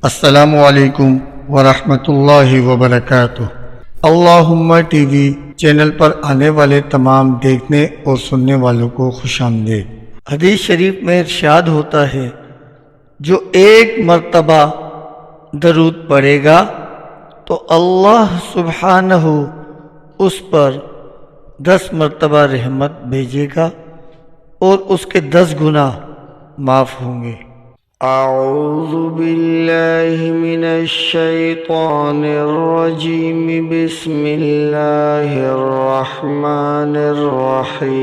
السلام علیکم ورحمۃ اللہ وبرکاتہ۔ اللہم ٹی وی چینل پر آنے والے تمام دیکھنے اور سننے والوں کو خوش آمدید۔ حدیث شریف میں ارشاد ہوتا ہے، جو ایک مرتبہ درود پڑھے گا تو اللہ سبحانہ اس پر 10 مرتبہ رحمت بھیجے گا اور اس کے 10 گناہ معاف ہوں گے۔ اعوذ باللہ من الشیطان الرجیم، بسم اللہ الرحمن الرحیم۔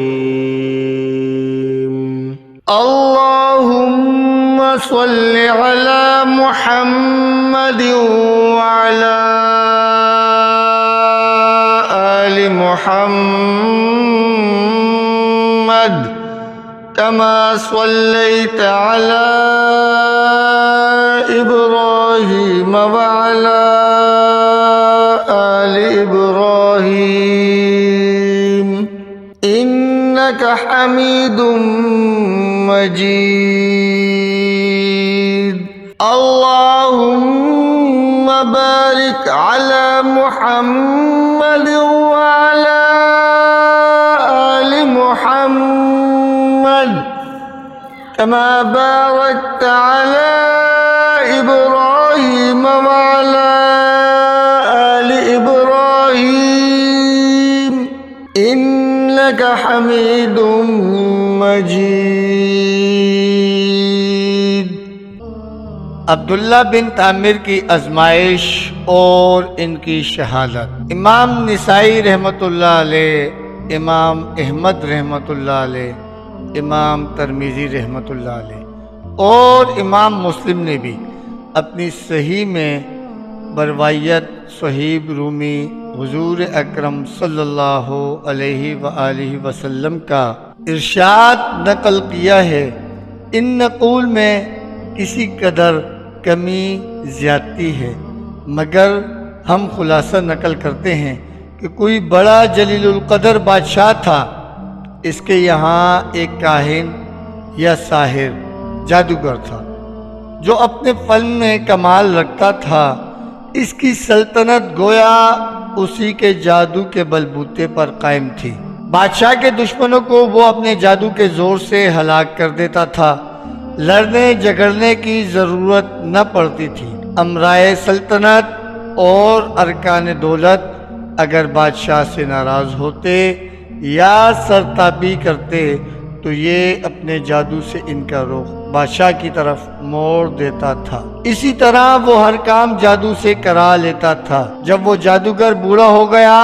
اللہم صل علی محمد وعلی آل محمد كما صليت على إبراهيم وعلى آل إبراهيم إنك حميد مجيد۔ اللهم بارك على محمد وعلى آل محمد كما باركت على إبراهيم وعلى آل إبراهيم إنك حميد مجيد۔ عبداللہ بن عامر کی آزمائش اور ان کی شہادت۔ امام نسائی رحمۃ اللہ علیہ، امام احمد رحمۃ اللہ علیہ، امام ترمذی رحمۃ اللہ علیہ اور امام مسلم نے بھی اپنی صحیح میں بروایت صہیب رومی حضور اکرم صلی اللہ علیہ وآلہ وسلم کا ارشاد نقل کیا ہے، ان نقول میں کسی قدر کمی زیادتی ہے، مگر ہم خلاصہ نقل کرتے ہیں کہ کوئی بڑا جلیل القدر بادشاہ تھا، اس کے یہاں ایک کاہن یا ساحر جادوگر تھا جو اپنے فن میں کمال رکھتا تھا۔ اس کی سلطنت گویا اسی کے جادو کے بلبوتے پر قائم تھی۔ بادشاہ کے دشمنوں کو وہ اپنے جادو کے زور سے ہلاک کر دیتا تھا، لڑنے جھگڑنے کی ضرورت نہ پڑتی تھی۔ امرائے سلطنت اور ارکان دولت اگر بادشاہ سے ناراض ہوتے یا سرتابی کرتے تو یہ اپنے جادو سے ان کا رخ بادشاہ کی طرف موڑ دیتا تھا۔ اسی طرح وہ ہر کام جادو سے کرا لیتا تھا۔ جب وہ جادوگر بوڑھا ہو گیا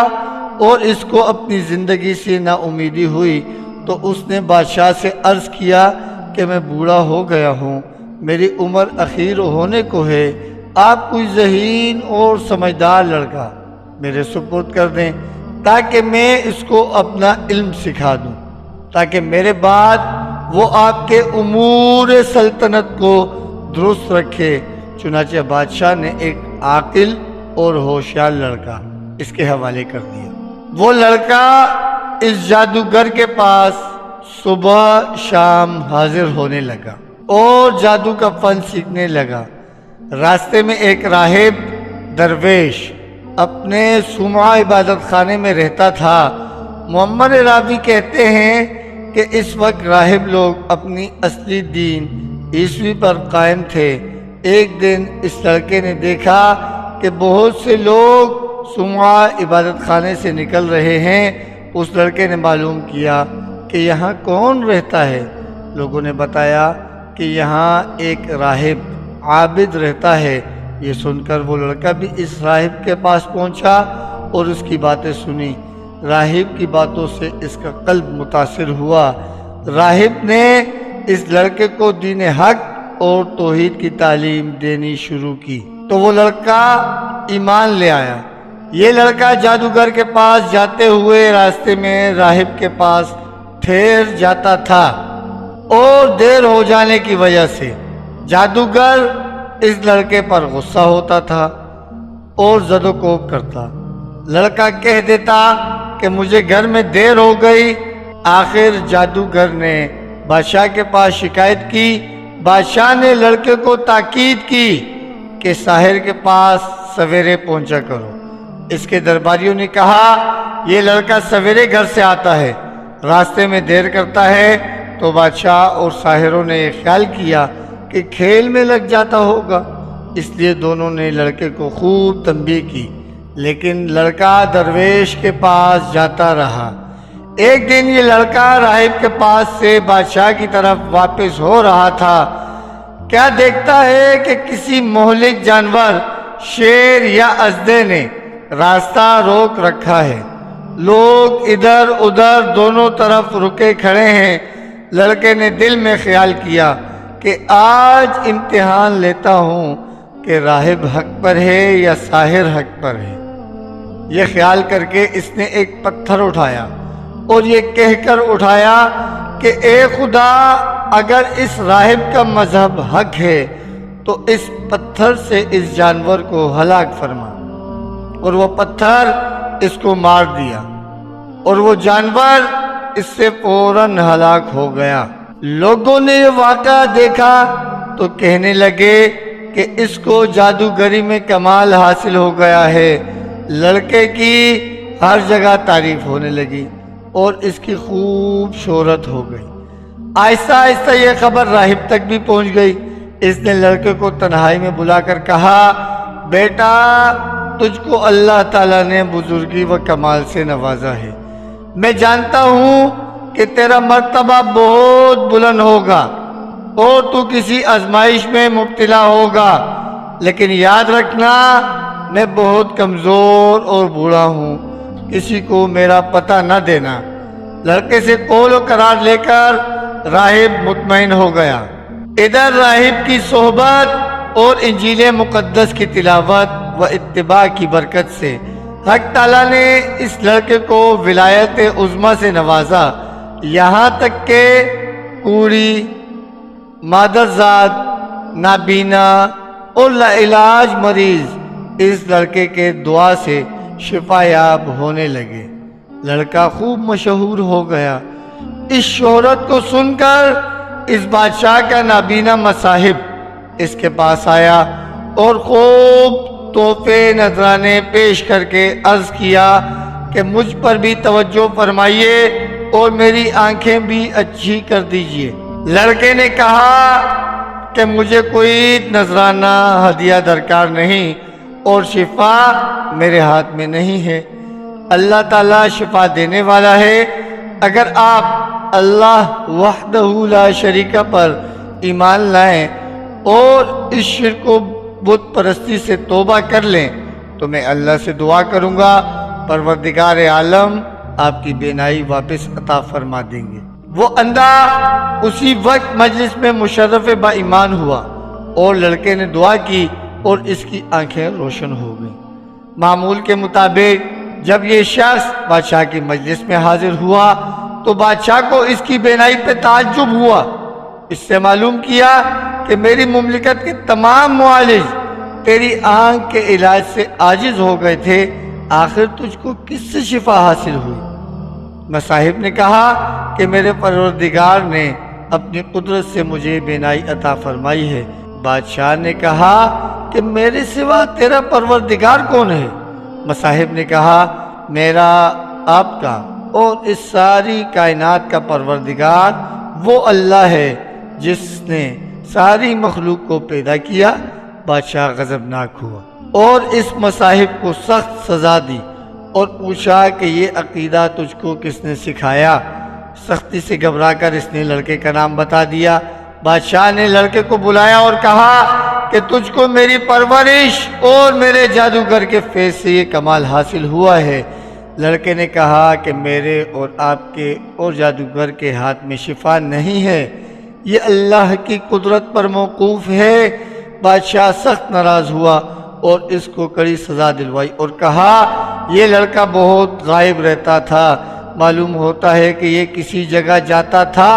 اور اس کو اپنی زندگی سے نا امیدی ہوئی تو اس نے بادشاہ سے عرض کیا کہ میں بوڑھا ہو گیا ہوں، میری عمر اخیر ہونے کو ہے، آپ کوئی ذہین اور سمجھدار لڑکا میرے سپرد کر دیں تاکہ میں اس کو اپنا علم سکھا دوں، تاکہ میرے بعد وہ آپ کے امور سلطنت کو درست رکھے۔ چنانچہ بادشاہ نے ایک عاقل اور ہوشیار لڑکا اس کے حوالے کر دیا۔ وہ لڑکا اس جادوگر کے پاس صبح شام حاضر ہونے لگا اور جادو کا فن سیکھنے لگا۔ راستے میں ایک راہب درویش اپنے صومعہ عبادت خانے میں رہتا تھا۔ محمد راوی کہتے ہیں کہ اس وقت راہب لوگ اپنی اصلی دین عیسوی پر قائم تھے۔ ایک دن اس لڑکے نے دیکھا کہ بہت سے لوگ صومعہ عبادت خانے سے نکل رہے ہیں۔ اس لڑکے نے معلوم کیا کہ یہاں کون رہتا ہے۔ لوگوں نے بتایا کہ یہاں ایک راہب عابد رہتا ہے۔ یہ سن کر وہ لڑکا بھی اس راہب کے پاس پہنچا اور اس کی باتیں سنی۔ راہب کی باتوں سے اس کا قلب متاثر ہوا۔ راہب نے اس لڑکے کو دین حق اور توحید کی تعلیم دینی شروع کی تو وہ لڑکا ایمان لے آیا۔ یہ لڑکا جادوگر کے پاس جاتے ہوئے راستے میں راہب کے پاس ٹھہر جاتا تھا اور دیر ہو جانے کی وجہ سے جادوگر اس لڑکے پر غصہ ہوتا تھا اور زد و کوب کرتا۔ لڑکا کہہ دیتا کہ مجھے گھر میں دیر ہو گئی۔ آخر جادوگر نے بادشاہ کے پاس شکایت کی۔ بادشاہ نے لڑکے کو تاکید کی کہ ساحر کے پاس سویرے پہنچا کرو۔ اس کے درباریوں نے کہا یہ لڑکا سویرے گھر سے آتا ہے، راستے میں دیر کرتا ہے۔ تو بادشاہ اور ساحروں نے یہ خیال کیا کہ کھیل میں لگ جاتا ہوگا، اس لیے دونوں نے لڑکے کو خوب تنبیہ کی، لیکن لڑکا درویش کے پاس جاتا رہا۔ ایک دن یہ لڑکا راہب کے پاس سے بادشاہ کی طرف واپس ہو رہا تھا، کیا دیکھتا ہے کہ کسی مہلک جانور، شیر یا اژدھے نے راستہ روک رکھا ہے۔ لوگ ادھر ادھر دونوں طرف رکے کھڑے ہیں۔ لڑکے نے دل میں خیال کیا کہ آج امتحان لیتا ہوں کہ راہب حق پر ہے یا ساحر حق پر ہے۔ یہ خیال کر کے اس نے ایک پتھر اٹھایا اور یہ کہہ کر اٹھایا کہ اے خدا، اگر اس راہب کا مذہب حق ہے تو اس پتھر سے اس جانور کو ہلاک فرما۔ اور وہ پتھر اس کو مار دیا اور وہ جانور اس سے فوراً ہلاک ہو گیا۔ لوگوں نے یہ واقعہ دیکھا تو کہنے لگے کہ اس کو جادوگری میں کمال حاصل ہو گیا ہے۔ لڑکے کی ہر جگہ تعریف ہونے لگی اور اس کی خوب شہرت ہو گئی۔ آہستہ آہستہ یہ خبر راہب تک بھی پہنچ گئی۔ اس نے لڑکے کو تنہائی میں بلا کر کہا، بیٹا، تجھ کو اللہ تعالیٰ نے بزرگی و کمال سے نوازا ہے۔ میں جانتا ہوں کہ تیرا مرتبہ بہت بلند ہوگا اور تو کسی آزمائش میں مبتلا ہوگا، لیکن یاد رکھنا میں بہت کمزور اور بوڑھا ہوں، کسی کو میرا پتہ نہ دینا۔ لڑکے سے قول و قرار لے کر راہب مطمئن ہو گیا۔ ادھر راہب کی صحبت اور انجیل مقدس کی تلاوت و اتباع کی برکت سے حق تعالیٰ نے اس لڑکے کو ولایت عظمیٰ سے نوازا، یہاں تک کہ کوڑی، مادرزاد، نابینا اور لاعلاج مریض اس لڑکے کے دعا سے شفا یاب ہونے لگے۔ لڑکا خوب مشہور ہو گیا۔ اس شہرت کو سن کر اس بادشاہ کا نابینا مصاحب اس کے پاس آیا اور خوب تحفے نذرانے پیش کر کے عرض کیا کہ مجھ پر بھی توجہ فرمائیے اور میری آنکھیں بھی اچھی کر دیجیے۔ لڑکے نے کہا کہ مجھے کوئی نذرانہ ہدیہ درکار نہیں اور شفا میرے ہاتھ میں نہیں ہے، اللہ تعالیٰ شفا دینے والا ہے۔ اگر آپ اللہ وحدہ لا شریک پر ایمان لائیں اور اس شرک و بت پرستی سے توبہ کر لیں تو میں اللہ سے دعا کروں گا، پروردگار عالم آپ کی بینائی واپس عطا فرما دیں گے۔ وہ اندھا اسی وقت مجلس میں مشرف با ایمان ہوا اور لڑکے نے دعا کی اور اس کی آنکھیں روشن ہو گئیں۔ معمول کے مطابق جب یہ شخص بادشاہ کی مجلس میں حاضر ہوا تو بادشاہ کو اس کی بینائی پہ تعجب ہوا۔ اس سے معلوم کیا کہ میری مملکت کے تمام معالج تیری آنکھ کے علاج سے عاجز ہو گئے تھے، آخر تجھ کو کس سے شفا حاصل ہوئی؟ مصاحب نے کہا کہ میرے پروردگار نے اپنی قدرت سے مجھے بینائی عطا فرمائی ہے۔ بادشاہ نے کہا کہ میرے سوا تیرا پروردگار کون ہے؟ مصاحب نے کہا میرا، آپ کا اور اس ساری کائنات کا پروردگار وہ اللہ ہے جس نے ساری مخلوق کو پیدا کیا۔ بادشاہ غضبناک ہوا اور اس مصاحب کو سخت سزا دی اور پوچھا کہ یہ عقیدہ تجھ کو کس نے سکھایا؟ سختی سے گھبرا کر اس نے لڑکے کا نام بتا دیا۔ بادشاہ نے لڑکے کو بلایا اور کہا کہ تجھ کو میری پرورش اور میرے جادوگر کے فیض سے یہ کمال حاصل ہوا ہے۔ لڑکے نے کہا کہ میرے اور آپ کے اور جادوگر کے ہاتھ میں شفا نہیں ہے، یہ اللہ کی قدرت پر موقوف ہے۔ بادشاہ سخت ناراض ہوا اور اس کو کڑی سزا دلوائی اور کہا یہ لڑکا بہت غائب رہتا تھا، معلوم ہوتا ہے کہ یہ کسی جگہ جاتا تھا،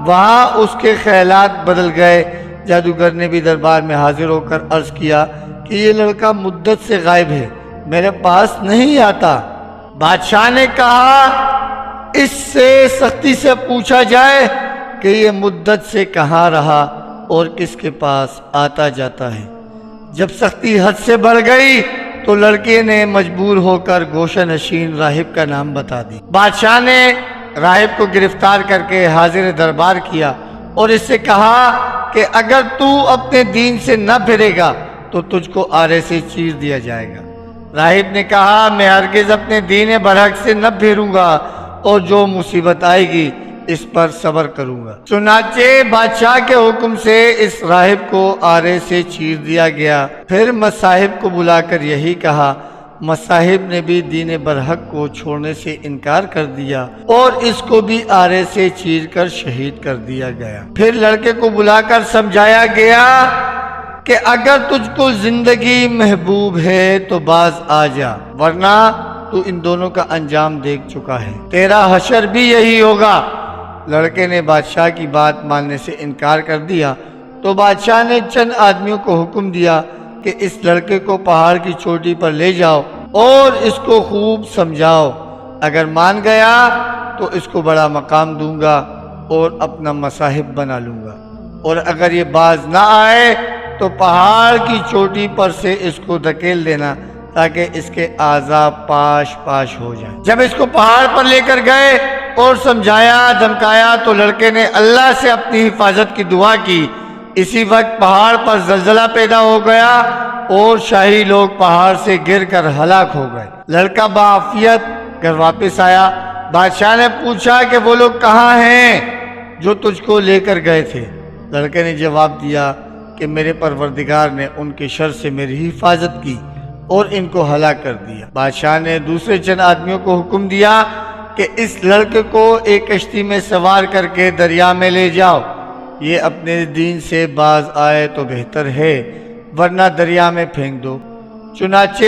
وہاں اس کے خیالات بدل گئے۔ جادوگر نے بھی دربار میں حاضر ہو کر عرض کیا کہ یہ لڑکا مدت سے غائب ہے، میرے پاس نہیں آتا۔ بادشاہ نے کہا اس سے سختی سے پوچھا جائے کہ یہ مدت سے کہاں رہا اور کس کے پاس آتا جاتا ہے۔ جب سختی حد سے بڑھ گئی تو لڑکے نے مجبور ہو کر گوشہ نشین راہب کا نام بتا دی۔ بادشاہ نے راہب کو گرفتار کر کے حاضر دربار کیا اور اس سے کہا کہ اگر تو اپنے دین سے نہ پھرے گا تو تجھ کو آرے سے چیر دیا جائے گا۔ راہب نے کہا میں ہرگز اپنے دین برحق سے نہ پھروں گا اور جو مصیبت آئے گی اس پر صبر کروں گا۔ چنانچہ بادشاہ کے حکم سے اس راہب کو آرے سے چیر دیا گیا۔ پھر مصاحب کو بلا کر یہی کہا۔ مصاحب نے بھی دین برحق کو چھوڑنے سے انکار کر دیا اور اس کو بھی آرے سے چیر کر شہید کر دیا گیا۔ پھر لڑکے کو بلا کر سمجھایا گیا کہ اگر تجھ کو زندگی محبوب ہے تو باز آ جا، ورنہ تو ان دونوں کا انجام دیکھ چکا ہے، تیرا حشر بھی یہی ہوگا۔ لڑکے نے بادشاہ کی بات ماننے سے انکار کر دیا تو بادشاہ نے چند آدمیوں کو حکم دیا کہ اس لڑکے کو پہاڑ کی چوٹی پر لے جاؤ اور اس کو خوب سمجھاؤ، اگر مان گیا تو اس کو بڑا مقام دوں گا اور اپنا مصاحب بنا لوں گا، اور اگر یہ باز نہ آئے تو پہاڑ کی چوٹی پر سے اس کو دھکیل دینا تاکہ اس کے اعضاء پاش پاش ہو جائیں۔ جب اس کو پہاڑ پر لے کر گئے اور سمجھایا دھمکایا تو لڑکے نے اللہ سے اپنی حفاظت کی دعا کی۔ اسی وقت پہاڑ پر زلزلہ پیدا ہو گیا اور شاہی لوگ پہاڑ سے گر کر ہلاک ہو گئے۔ لڑکا بعافیت گھر واپس آیا۔ بادشاہ نے پوچھا کہ وہ لوگ کہاں ہیں جو تجھ کو لے کر گئے تھے؟ لڑکے نے جواب دیا کہ میرے پروردگار نے ان کے شر سے میری حفاظت کی اور ان کو ہلاک کر دیا۔ بادشاہ نے دوسرے چند آدمیوں کو حکم دیا کہ اس لڑکے کو ایک کشتی میں سوار کر کے دریا میں لے جاؤ، یہ اپنے دین سے باز آئے تو بہتر ہے، ورنہ دریا میں پھینک دو۔ چنانچہ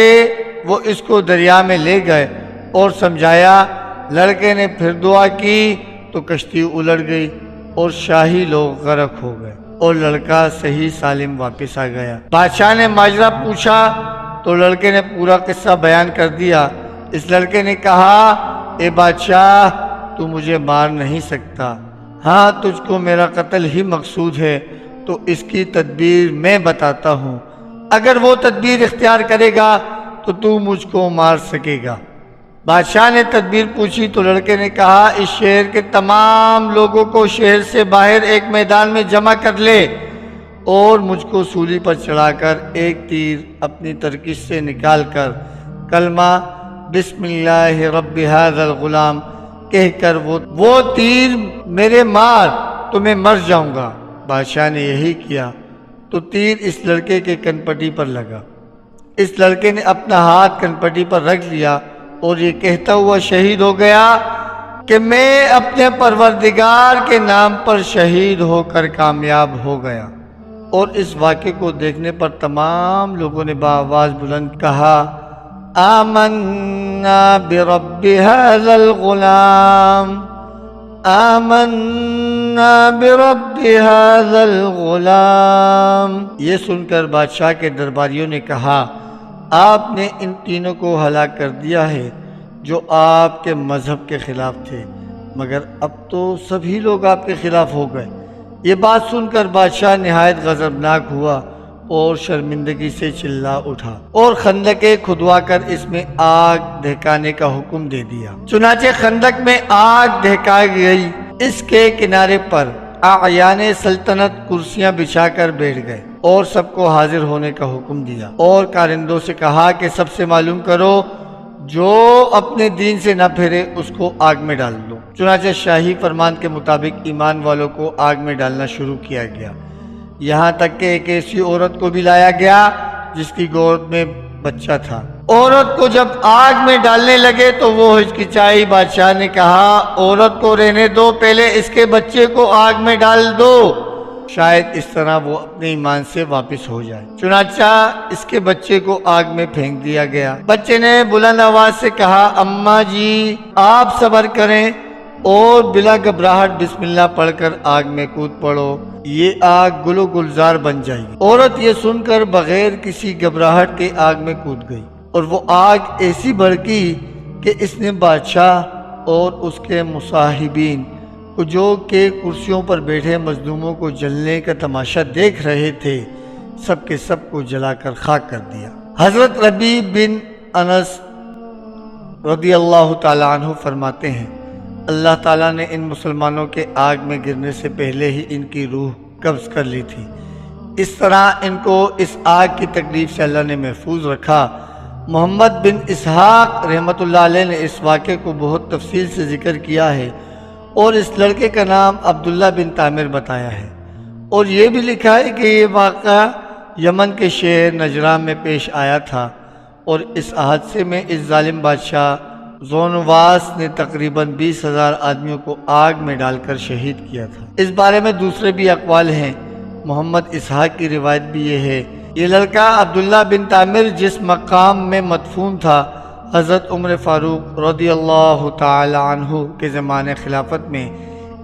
وہ اس کو دریا میں لے گئے اور سمجھایا۔ لڑکے نے پھر دعا کی تو کشتی الٹ گئی اور شاہی لوگ غرق ہو گئے اور لڑکا صحیح سالم واپس آ گیا۔ بادشاہ نے ماجرا پوچھا تو لڑکے نے پورا قصہ بیان کر دیا۔ اس لڑکے نے کہا اے بادشاہ تو مجھے مار نہیں سکتا، ہاں تجھ کو میرا قتل ہی مقصود ہے تو اس کی تدبیر میں بتاتا ہوں، اگر وہ تدبیر اختیار کرے گا تو مجھ کو مار سکے گا۔ بادشاہ نے تدبیر پوچھی تو لڑکے نے کہا اس شہر کے تمام لوگوں کو شہر سے باہر ایک میدان میں جمع کر لے اور مجھ کو سولی پر چڑھا کر ایک تیر اپنی ترکش سے نکال کر کلمہ بسم اللہ رب ھذا الغلام کہہ کر وہ تیر میرے مار تو میں مر جاؤں گا۔ بادشاہ نے یہی کیا تو تیر اس لڑکے کے کنپٹی پر لگا۔ اس لڑکے نے اپنا ہاتھ کنپٹی پر رکھ لیا اور یہ کہتا ہوا شہید ہو گیا کہ میں اپنے پروردگار کے نام پر شہید ہو کر کامیاب ہو گیا۔ اور اس واقعے کو دیکھنے پر تمام لوگوں نے بآواز بلند کہا آمنا برب ھذا الغلام، آمنا برب ھذا الغلام۔ یہ سن کر بادشاہ کے درباریوں نے کہا آپ نے ان تینوں کو ہلاک کر دیا ہے جو آپ کے مذہب کے خلاف تھے، مگر اب تو سبھی لوگ آپ کے خلاف ہو گئے۔ یہ بات سن کر بادشاہ نہایت غضبناک ہوا اور شرمندگی سے چلا اٹھا اور خندقیں کھدوا کر اس میں آگ دہکانے کا حکم دے دیا۔ چنانچہ خندق میں آگ دہکائی گئی۔ اس کے کنارے پر اعیان سلطنت کرسیاں بچھا کر بیٹھ گئے اور سب کو حاضر ہونے کا حکم دیا اور کارندوں سے کہا کہ سب سے معلوم کرو جو اپنے دین سے نہ پھرے اس کو آگ میں ڈال دو۔ چنانچہ شاہی فرمان کے مطابق ایمان والوں کو آگ میں ڈالنا شروع کیا گیا، یہاں تک کہ ایک ایسی عورت کو بھی لایا گیا جس کی گود میں بچہ تھا۔ عورت کو جب آگ میں ڈالنے لگے تو وہ ہچکچائی۔ بادشاہ نے کہا عورت کو رہنے دو، پہلے اس کے بچے کو آگ میں ڈال دو، شاید اس طرح وہ اپنے ایمان سے واپس ہو جائے۔ چنانچہ اس کے بچے کو آگ میں پھینک دیا گیا۔ بچے نے بلند آواز سے کہا اماں جی آپ صبر کریں اور بلا گھبراہٹ بسم اللہ پڑھ کر آگ میں کود پڑو، یہ آگ گل و گلزار بن جائے گی۔ عورت یہ سن کر بغیر کسی گھبراہٹ کے آگ میں کود گئی اور وہ آگ ایسی بھڑکی کہ اس نے بادشاہ اور اس کے مصاحبین جو کہ کرسیوں پر بیٹھے مظلوموں کو جلنے کا تماشا دیکھ رہے تھے سب کے سب کو جلا کر خاک کر دیا۔ حضرت ربیع بن انس رضی اللہ تعالیٰ عنہ فرماتے ہیں اللہ تعالیٰ نے ان مسلمانوں کے آگ میں گرنے سے پہلے ہی ان کی روح قبض کر لی تھی، اس طرح ان کو اس آگ کی تکلیف سے اللہ نے محفوظ رکھا۔ محمد بن اسحاق رحمۃ اللہ علیہ نے اس واقعے کو بہت تفصیل سے ذکر کیا ہے اور اس لڑکے کا نام عبداللہ بن تامر بتایا ہے، اور یہ بھی لکھا ہے کہ یہ واقعہ یمن کے شہر نجران میں پیش آیا تھا، اور اس حادثے میں اس ظالم بادشاہ زونواس نے تقریباً 20,000 آدمیوں کو آگ میں ڈال کر شہید کیا تھا۔ اس بارے میں دوسرے بھی اقوال ہیں۔ محمد اسحاق کی روایت بھی یہ ہے، یہ لڑکا عبداللہ بن تامر جس مقام میں مدفون تھا، حضرت عمر فاروق رضی اللہ تعالی عنہ کے زمانے خلافت میں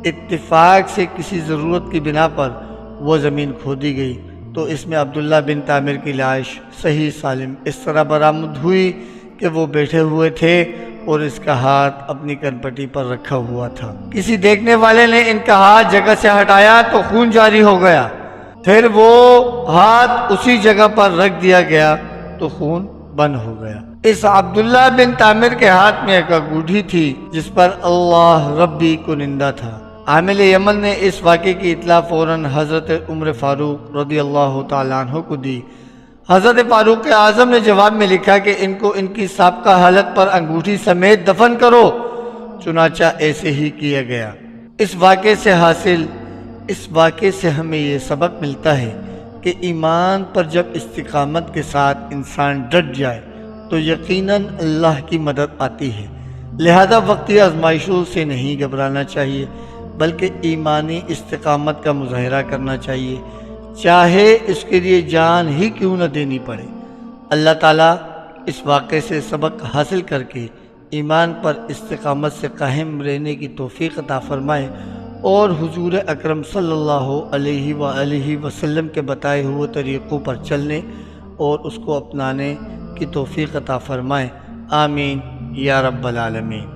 اتفاق سے کسی ضرورت کی بنا پر وہ زمین کھودی گئی تو اس میں عبداللہ بن تامر کی لاش صحیح سالم اس طرح برآمد ہوئی کہ وہ بیٹھے ہوئے تھے اور اس کا ہاتھ اپنی کنپٹی پر رکھا ہوا تھا۔ کسی دیکھنے والے نے ان کا ہاتھ جگہ سے ہٹایا تو خون جاری ہو گیا، پھر وہ ہاتھ اسی جگہ پر رکھ دیا گیا تو خون بند ہو گیا۔ اس عبداللہ بن تامر کے ہاتھ میں ایک انگوٹھی تھی جس پر اللہ ربی کنندہ تھا۔ عامل یمن نے اس واقعے کی اطلاع فوراً حضرت عمر فاروق رضی اللہ تعالیٰ عنہ کو دی۔ حضرت فاروق اعظم نے جواب میں لکھا کہ ان کو ان کی سابقہ حالت پر انگوٹھی سمیت دفن کرو، چنانچہ ایسے ہی کیا گیا۔ اس واقعے سے ہمیں یہ سبق ملتا ہے کہ ایمان پر جب استقامت کے ساتھ انسان ڈٹ جائے تو یقیناً اللہ کی مدد آتی ہے، لہذا وقتی آزمائشوں سے نہیں گھبرانا چاہیے بلکہ ایمانی استقامت کا مظاہرہ کرنا چاہیے، چاہے اس کے لیے جان ہی کیوں نہ دینی پڑے۔ اللہ تعالیٰ اس واقعے سے سبق حاصل کر کے ایمان پر استقامت سے قائم رہنے کی توفیق عطا فرمائے اور حضور اکرم صلی اللہ علیہ وآلہ وسلم کے بتائے ہوئے طریقوں پر چلنے اور اس کو اپنانے کی توفیق عطا فرمائے۔ آمین یا رب العالمین۔